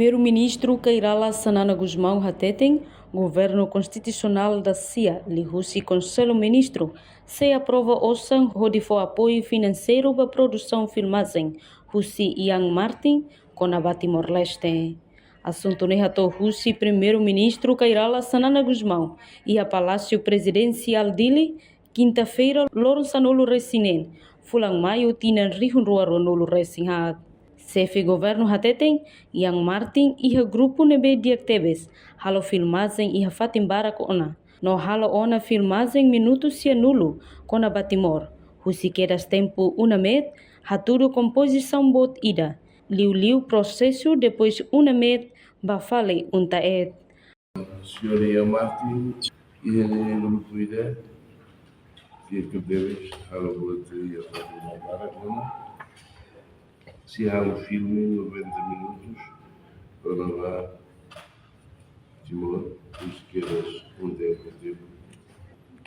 Primeiro-Ministro Kairala Sanana Guzmão Hateteng, Governo Constitucional da CIA, Lihusi Conselho Ministro, se aprova osan rodifo apoio financeiro para produção filmagem, Husi Ian Martin, com a Timor-Leste. Assunto nehato Husi Primeiro-Ministro Kairala Sanana Guzmão e a Palácio Presidencial dele, quinta-feira, Loronsanolo Resinen, Fulang Maio Tinan Rihunruaro Nolo Resinhat. Chefe governo Hateteng, Ian Martin e o grupo nebe diaktebes, halo filmagem e a Fatimbara Kona. No halo ona filmagem minutos se nulo, com a Batimor. Husi quedas tempo met, haturo composição bot ida. Liu processo depois met, bafale taed. Senhor Ian Martin e o grupo ida, que acabemos, halo bot e a Fatimbara Kona. Se há filme 90 minutos para lá, Timor, os queiras tempo,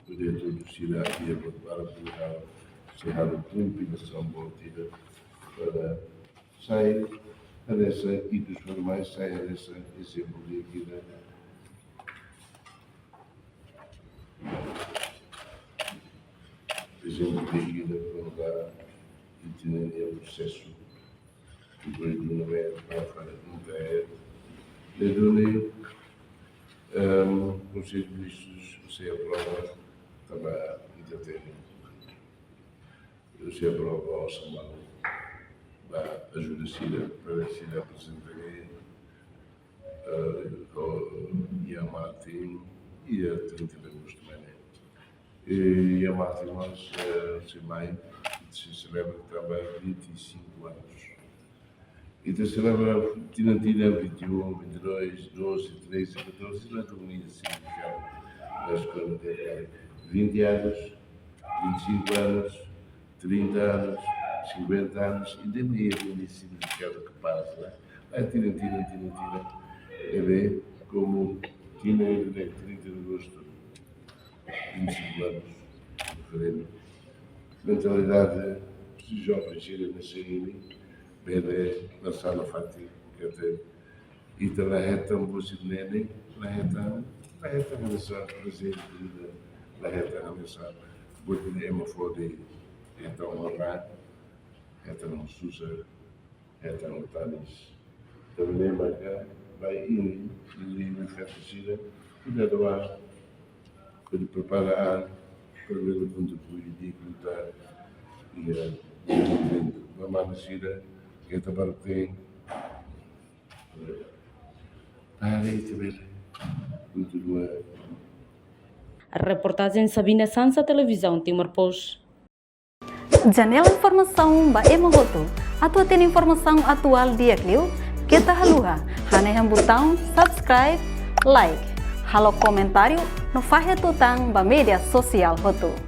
poder introduzir aqui a para pegar, se há uma combinação boa para sair dessa e dos formais saia dessa exemplo de aqui exemplo de aqui para lá e ter o processo. Depois do nome de os serviços se aprova também entretendo se aprova ao Samalo da ajuda para a cidade apresentarei e a Martin e a 30 de agosto também. E a Martin nós se maio se celebra também 25 anos. E da celebra Tinantina 21, 22, 12, 13, 14, não é tão bonito assim, acho que 20 anos, 25 anos, 30 anos, 50 anos, e daí é um significado que passa. A Tinantina, é bem como Tina é 30 de agosto, 25 anos, referendo. Mentalidade de jovens irem nascerem. Bede nasana fati kete ita lahetam busidnene lahetam nasa Brazil lahetam nasa budne emafodi então ora então susa então tanis também marca vai in me fetcida cuidado lá para preparar para ver o contributo de lutar e a manasira esta parte A reportagem Sabina Sansa, Televisão Timor-Post. Janela Informação ba Emogoto. Atua tem informação atual dia Clio. Kita haluha. Haneham botão subscribe, like. Halo comentário no Fahia Tutang ba media sosial Hoto.